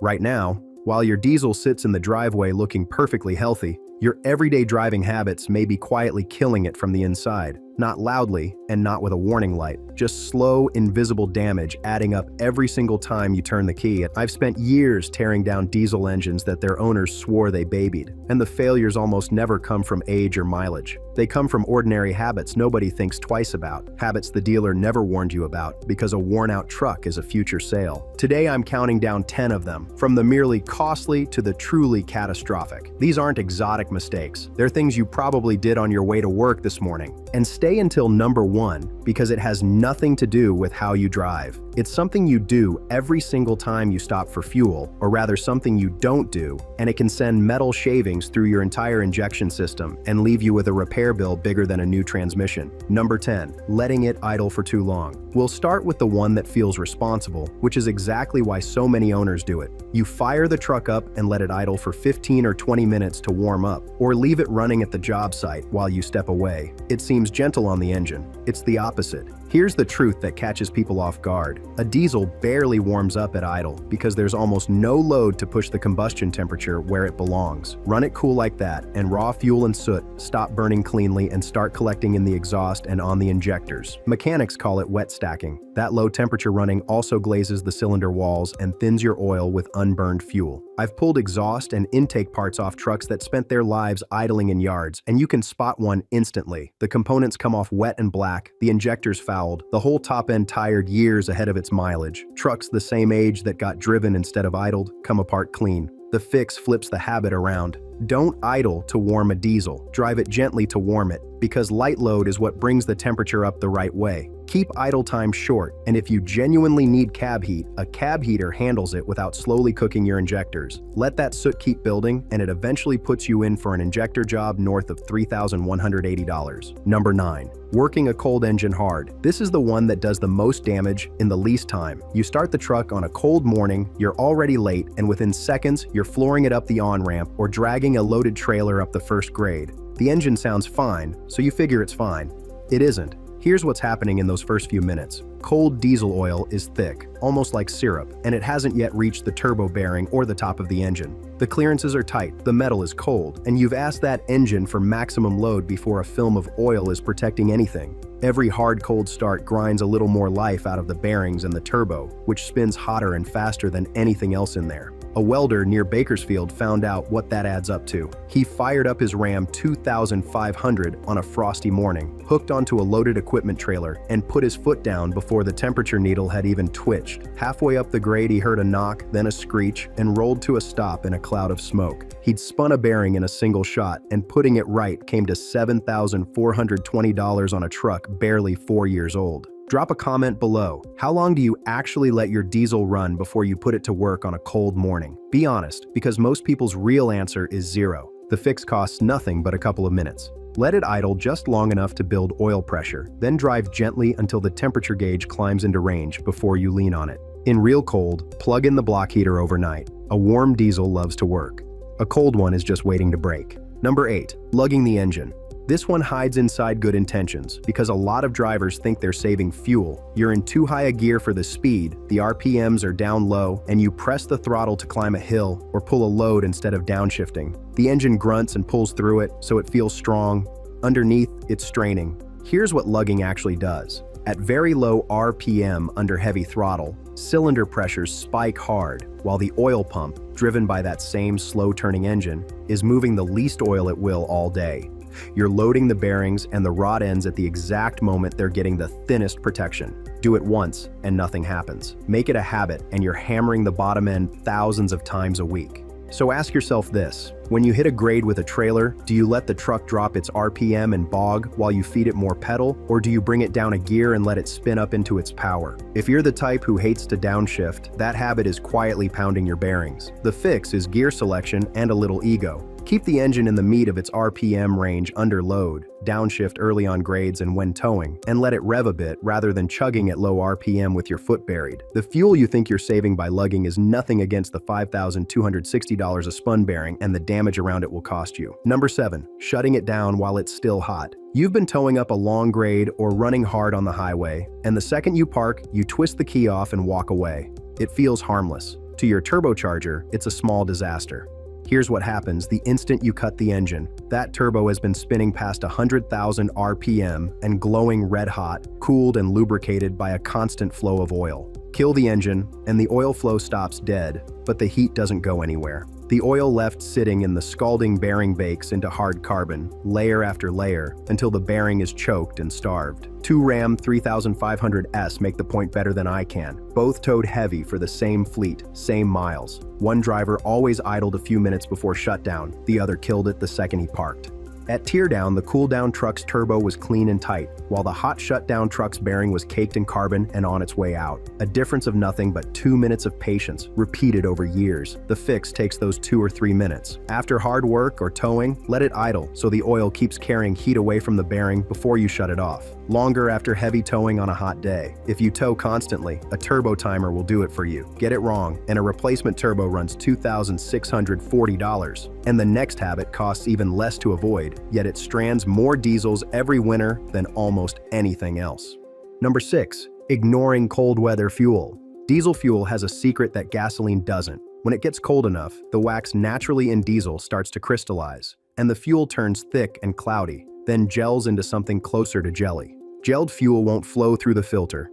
Right now, while your diesel sits in the driveway looking perfectly healthy, your everyday driving habits may be quietly killing it from the inside. Not loudly and not with a warning light, just slow, invisible damage adding up every single time you turn the key. I've spent years tearing down diesel engines that their owners swore they babied, and the failures almost never come from age or mileage. They come from ordinary habits nobody thinks twice about, habits the dealer never warned you about because a worn-out truck is a future sale. Today I'm counting down 10 of them, from the merely costly to the truly catastrophic. These aren't exotic mistakes. They're things you probably did on your way to work this morning. And stay until number 1 because it has nothing to do with how you drive. It's something you do every single time you stop for fuel, or rather something you don't do, and it can send metal shavings through your entire injection system and leave you with a repair bill bigger than a new transmission. Number 10, letting it idle for too long. We'll start with the one that feels responsible, which is exactly why so many owners do it. You fire the truck up and let it idle for 15 or 20 minutes to warm up, or leave it running at the job site while you step away. It seems gentle on the engine. It's the opposite. Here's the truth that catches people off guard. A diesel barely warms up at idle because there's almost no load to push the combustion temperature where it belongs. Run it cool like that, and raw fuel and soot stop burning cleanly and start collecting in the exhaust and on the injectors. Mechanics call it wet stacking. That low temperature running also glazes the cylinder walls and thins your oil with unburned fuel. I've pulled exhaust and intake parts off trucks that spent their lives idling in yards, and you can spot one instantly. The components come off wet and black, the injectors fouled, the whole top end tired years ahead of its mileage. Trucks the same age that got driven instead of idled come apart clean. The fix flips the habit around. Don't idle to warm a diesel. Drive it gently to warm it, because light load is what brings the temperature up the right way. Keep idle time short, and if you genuinely need cab heat, a cab heater handles it without slowly cooking your injectors. Let that soot keep building, and it eventually puts you in for an injector job north of $3,180. Number 9. Working a cold engine hard. This is the one that does the most damage in the least time. You start the truck on a cold morning, you're already late, and within seconds, you're flooring it up the on-ramp or dragging a loaded trailer up the first grade. The engine sounds fine, so you figure it's fine. It isn't. Here's what's happening in those first few minutes. Cold diesel oil is thick, almost like syrup, and it hasn't yet reached the turbo bearing or the top of the engine. The clearances are tight, the metal is cold, and you've asked that engine for maximum load before a film of oil is protecting anything. Every hard cold start grinds a little more life out of the bearings and the turbo, which spins hotter and faster than anything else in there. A welder near Bakersfield found out what that adds up to. He fired up his Ram 2500 on a frosty morning, hooked onto a loaded equipment trailer, and put his foot down before the temperature needle had even twitched. Halfway up the grade, he heard a knock, then a screech, and rolled to a stop in a cloud of smoke. He'd spun a bearing in a single shot, and putting it right came to $7,420 on a truck barely 4 years old. Drop a comment below. How long do you actually let your diesel run before you put it to work on a cold morning? Be honest, because most people's real answer is 0. The fix costs nothing but a couple of minutes. Let it idle just long enough to build oil pressure, then drive gently until the temperature gauge climbs into range before you lean on it. In real cold, plug in the block heater overnight. A warm diesel loves to work. A cold one is just waiting to break. Number 8. Lugging the engine. This one hides inside good intentions because a lot of drivers think they're saving fuel. You're in too high a gear for the speed, the RPMs are down low, and you press the throttle to climb a hill or pull a load instead of downshifting. The engine grunts and pulls through it, so it feels strong. Underneath, it's straining. Here's what lugging actually does. At very low RPM under heavy throttle, cylinder pressures spike hard, while the oil pump, driven by that same slow-turning engine, is moving the least oil it will all day. You're loading the bearings and the rod ends at the exact moment they're getting the thinnest protection. Do it once and nothing happens. Make it a habit and you're hammering the bottom end thousands of times a week. So ask yourself this: when you hit a grade with a trailer, do you let the truck drop its RPM and bog while you feed it more pedal, or do you bring it down a gear and let it spin up into its power? If you're the type who hates to downshift, that habit is quietly pounding your bearings. The fix is gear selection and a little ego. Keep the engine in the meat of its RPM range under load, downshift early on grades and when towing, and let it rev a bit rather than chugging at low RPM with your foot buried. The fuel you think you're saving by lugging is nothing against the $5,260 a spun bearing and the damage around it will cost you. Number 7. Shutting it down while it's still hot. You've been towing up a long grade or running hard on the highway, and the second you park, you twist the key off and walk away. It feels harmless. To your turbocharger, it's a small disaster. Here's what happens the instant you cut the engine. That turbo has been spinning past 100,000 RPM and glowing red hot, cooled and lubricated by a constant flow of oil. Kill the engine, and the oil flow stops dead, but the heat doesn't go anywhere. The oil left sitting in the scalding bearing bakes into hard carbon, layer after layer, until the bearing is choked and starved. Two Ram 3500S make the point better than I can. Both towed heavy for the same fleet, same miles. One driver always idled a few minutes before shutdown, the other killed it the second he parked. At teardown, the cool-down truck's turbo was clean and tight, while the hot shutdown truck's bearing was caked in carbon and on its way out. A difference of nothing but 2 minutes of patience, repeated over years. The fix takes those 2 or 3 minutes. After hard work or towing, let it idle so the oil keeps carrying heat away from the bearing before you shut it off. Longer after heavy towing on a hot day. If you tow constantly, a turbo timer will do it for you. Get it wrong, and a replacement turbo runs $2,640. And the next habit costs even less to avoid, yet it strands more diesels every winter than almost anything else. Number 6. Ignoring cold weather fuel. Diesel fuel has a secret that gasoline doesn't. When it gets cold enough, the wax naturally in diesel starts to crystallize, and the fuel turns thick and cloudy, then gels into something closer to jelly. Gelled fuel won't flow through the filter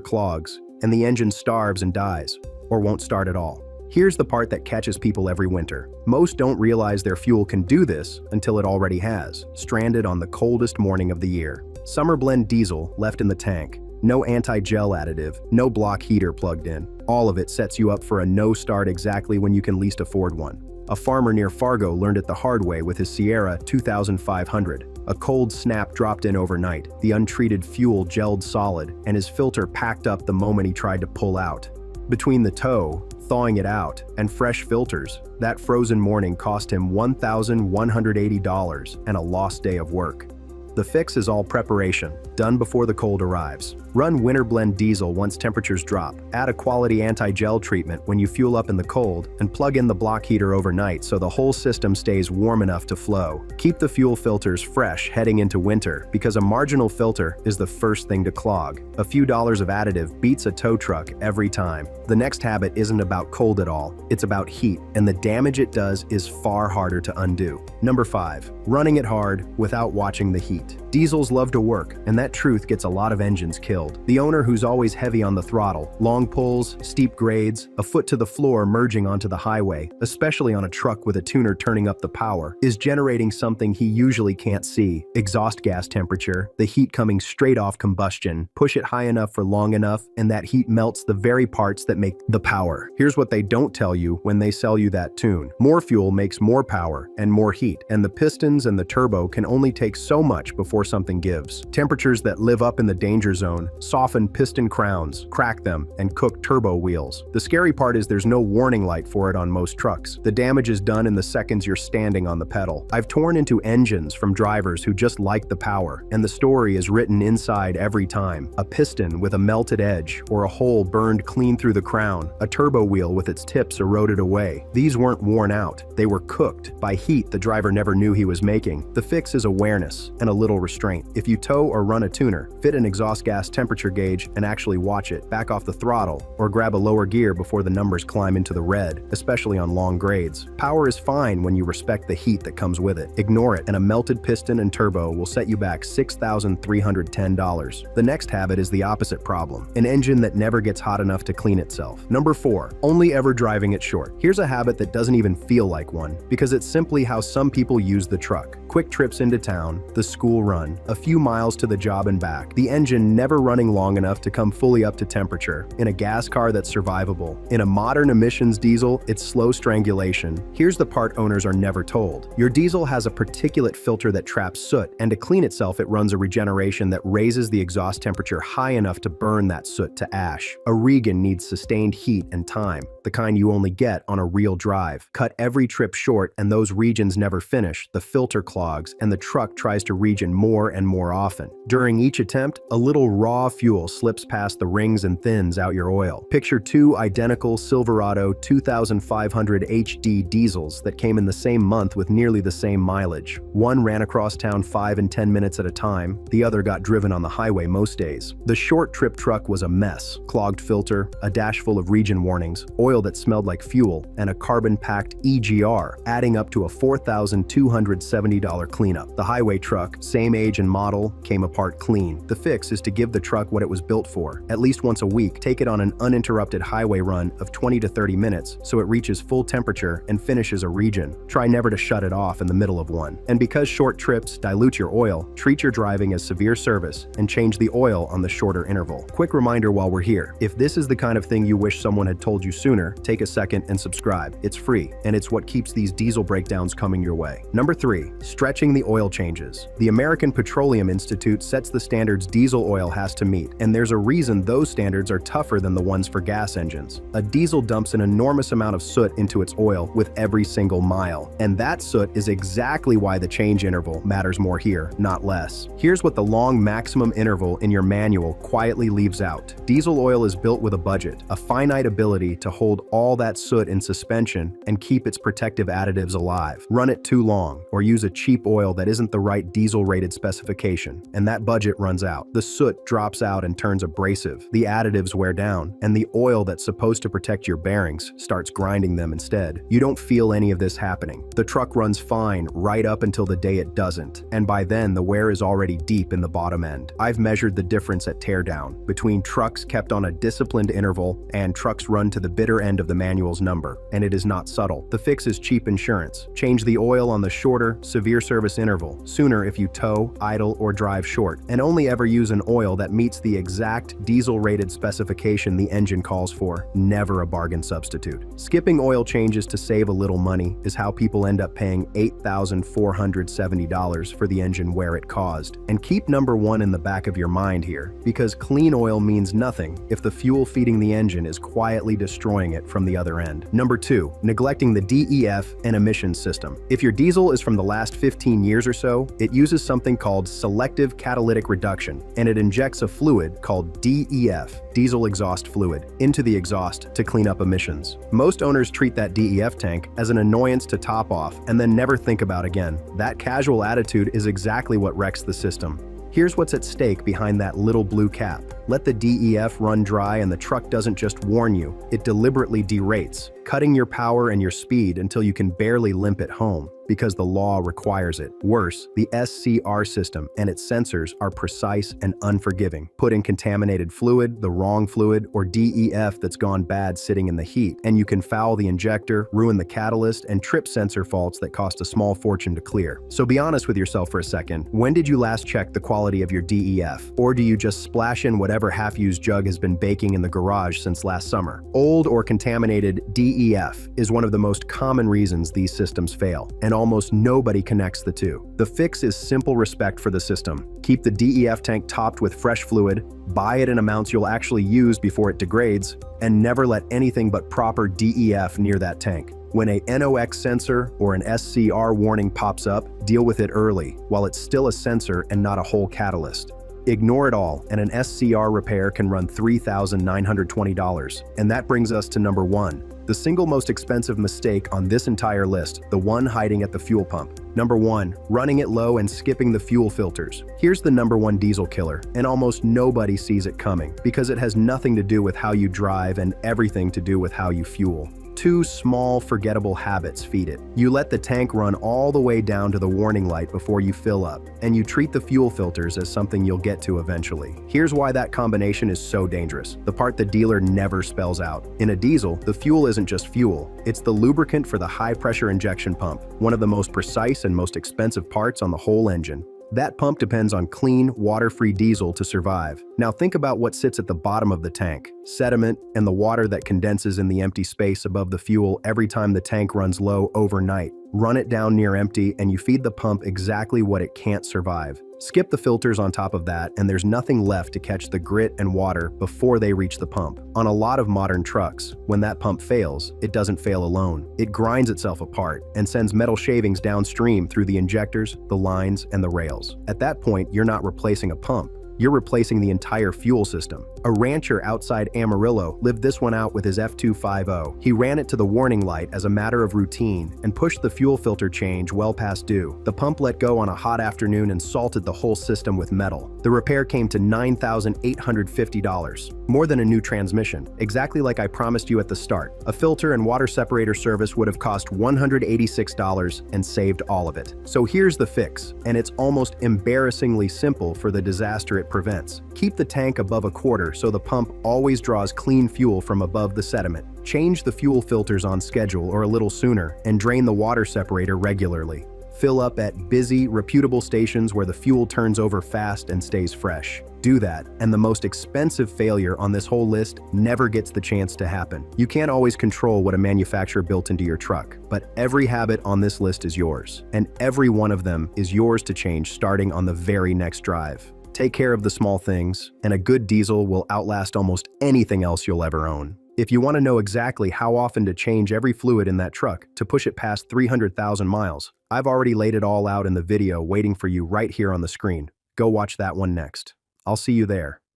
clogs, and the engine starves and dies, or won't start at all. Here's the part that catches people every winter. Most don't realize their fuel can do this until it already has, stranded on the coldest morning of the year. Summer blend diesel left in the tank. No anti-gel additive, no block heater plugged in. All of it sets you up for a no start exactly when you can least afford one. A farmer near Fargo learned it the hard way with his Sierra 2500. A cold snap dropped in overnight, the untreated fuel gelled solid, and his filter packed up the moment he tried to pull out. Between the tow, thawing it out, and fresh filters, that frozen morning cost him $1,180 and a lost day of work. The fix is all preparation, done before the cold arrives. Run winter blend diesel once temperatures drop. Add a quality anti-gel treatment when you fuel up in the cold, and plug in the block heater overnight so the whole system stays warm enough to flow. Keep the fuel filters fresh heading into winter, because a marginal filter is the first thing to clog. A few dollars of additive beats a tow truck every time. The next habit isn't about cold at all, it's about heat, and the damage it does is far harder to undo. Number 5. Running it hard without watching the heat. Diesels love to work, and that truth gets a lot of engines killed. The owner who's always heavy on the throttle, long pulls, steep grades, a foot to the floor merging onto the highway, especially on a truck with a tuner turning up the power, is generating something he usually can't see: exhaust gas temperature, the heat coming straight off combustion. Push it high enough for long enough, and that heat melts the very parts that make the power. Here's what they don't tell you when they sell you that tune. More fuel makes more power and more heat, and the pistons and the turbo can only take so much before something gives. Temperatures that live up in the danger zone soften piston crowns, crack them, and cook turbo wheels. The scary part is there's no warning light for it on most trucks. The damage is done in the seconds you're standing on the pedal. I've torn into engines from drivers who just like the power, and the story is written inside every time. A piston with a melted edge, or a hole burned clean through the crown, a turbo wheel with its tips eroded away. These weren't worn out, they were cooked by heat the driver never knew he was making. The fix is awareness and a little restraint. If you tow or run a tuner, fit an exhaust gas temperature gauge and actually watch it. Back off the throttle, or grab a lower gear before the numbers climb into the red, especially on long grades. Power is fine when you respect the heat that comes with it. Ignore it, and a melted piston and turbo will set you back $6,310. The next habit is the opposite problem: an engine that never gets hot enough to clean itself. Number 4. Only ever driving it short. Here's a habit that doesn't even feel like one, because it's simply how some people use the truck. Quick trips into town, the school run, a few miles to the job and back. The engine never running long enough to come fully up to temperature. In a gas car, that's survivable. In a modern emissions diesel, it's slow strangulation. Here's the part owners are never told. Your diesel has a particulate filter that traps soot, and to clean itself, it runs a regeneration that raises the exhaust temperature high enough to burn that soot to ash. A Regan needs sustained heat and time, the kind you only get on a real drive. Cut every trip short, and those regions never finish, the filter clogs, and the truck tries to regen more and more often. During each attempt, a little raw fuel slips past the rings and thins out your oil. Picture two identical Silverado 2500 HD diesels that came in the same month with nearly the same mileage. One ran across town 5 and 10 minutes at a time, the other got driven on the highway most days. The short trip truck was a mess: clogged filter, a dash full of regen warnings, oil oil that smelled like fuel, and a carbon-packed EGR, adding up to a $4,270 cleanup. The highway truck, same age and model, came apart clean. The fix is to give the truck what it was built for. At least once a week, take it on an uninterrupted highway run of 20 to 30 minutes so it reaches full temperature and finishes a region. Try never to shut it off in the middle of one. And because short trips dilute your oil, treat your driving as severe service and change the oil on the shorter interval. Quick reminder while we're here, if this is the kind of thing you wish someone had told you sooner, take a second and subscribe. It's free, and it's what keeps these diesel breakdowns coming your way. Number 3, stretching the oil changes. The American Petroleum Institute sets the standards diesel oil has to meet, and there's a reason those standards are tougher than the ones for gas engines. A diesel dumps an enormous amount of soot into its oil with every single mile, and that soot is exactly why the change interval matters more here, not less. Here's what the long maximum interval in your manual quietly leaves out. Diesel oil is built with a budget, a finite ability to hold all that soot in suspension and keep its protective additives alive. Run it too long, or use a cheap oil that isn't the right diesel-rated specification, and that budget runs out. The soot drops out and turns abrasive, the additives wear down, and the oil that's supposed to protect your bearings starts grinding them instead. You don't feel any of this happening. The truck runs fine right up until the day it doesn't, and by then the wear is already deep in the bottom end. I've measured the difference at teardown between trucks kept on a disciplined interval and trucks run to the bitter end of the manual's number, and it is not subtle. The fix is cheap insurance. Change the oil on the shorter, severe service interval, sooner if you tow, idle, or drive short, and only ever use an oil that meets the exact diesel-rated specification the engine calls for, never a bargain substitute. Skipping oil changes to save a little money is how people end up paying $8,470 for the engine wear it caused. And keep number 1 in the back of your mind here, because clean oil means nothing if the fuel feeding the engine is quietly destroying it from the other end. Number 2, neglecting the DEF and emissions system. If your diesel is from the last 15 years or so, it uses something called selective catalytic reduction, and it injects a fluid called DEF, diesel exhaust fluid, into the exhaust to clean up emissions. Most owners treat that DEF tank as an annoyance to top off and then never think about again. That casual attitude is exactly what wrecks the system. Here's what's at stake behind that little blue cap. Let the DEF run dry and the truck doesn't just warn you, it deliberately derates, cutting your power and your speed until you can barely limp it home, because the law requires it. Worse, the SCR system and its sensors are precise and unforgiving. Put in contaminated fluid, the wrong fluid, or DEF that's gone bad sitting in the heat, and you can foul the injector, ruin the catalyst, and trip sensor faults that cost a small fortune to clear. So be honest with yourself for a second. When did you last check the quality of your DEF? Or do you just splash in whatever half-used jug has been baking in the garage since last summer? Old or contaminated DEF is one of the most common reasons these systems fail, and almost nobody connects the two. The fix is simple respect for the system. Keep the DEF tank topped with fresh fluid, buy it in amounts you'll actually use before it degrades, and never let anything but proper DEF near that tank. When a NOx sensor or an SCR warning pops up, deal with it early, while it's still a sensor and not a whole catalyst. Ignore it all, and an SCR repair can run $3,920. And that brings us to number 1, the single most expensive mistake on this entire list, the one hiding at the fuel pump. Number 1, running it low and skipping the fuel filters. Here's the number 1 diesel killer, and almost nobody sees it coming, because it has nothing to do with how you drive and everything to do with how you fuel. 2 small, forgettable habits feed it. You let the tank run all the way down to the warning light before you fill up, and you treat the fuel filters as something you'll get to eventually. Here's why that combination is so dangerous, the part the dealer never spells out. In a diesel, the fuel isn't just fuel, it's the lubricant for the high-pressure injection pump, one of the most precise and most expensive parts on the whole engine. That pump depends on clean, water-free diesel to survive. Now think about what sits at the bottom of the tank: sediment and the water that condenses in the empty space above the fuel every time the tank runs low overnight. Run it down near empty and you feed the pump exactly what it can't survive. Skip the filters on top of that and there's nothing left to catch the grit and water before they reach the pump. On a lot of modern trucks, when that pump fails, it doesn't fail alone. It grinds itself apart and sends metal shavings downstream through the injectors, the lines, and the rails. At that point, you're not replacing a pump. You're replacing the entire fuel system. A rancher outside Amarillo lived this one out with his F250. He ran it to the warning light as a matter of routine and pushed the fuel filter change well past due. The pump let go on a hot afternoon and salted the whole system with metal. The repair came to $9,850. More than a new transmission, exactly like I promised you at the start, a filter and water separator service would have cost $186 and saved all of it. So here's the fix, and it's almost embarrassingly simple for the disaster it prevents. Keep the tank above a quarter so the pump always draws clean fuel from above the sediment. Change the fuel filters on schedule or a little sooner, and drain the water separator regularly. Fill up at busy, reputable stations where the fuel turns over fast and stays fresh. Do that, and the most expensive failure on this whole list never gets the chance to happen. You can't always control what a manufacturer built into your truck, but every habit on this list is yours, and every one of them is yours to change starting on the very next drive. Take care of the small things, and a good diesel will outlast almost anything else you'll ever own. If you want to know exactly how often to change every fluid in that truck to push it past 300,000 miles, I've already laid it all out in the video waiting for you right here on the screen. Go watch that one next. I'll see you there.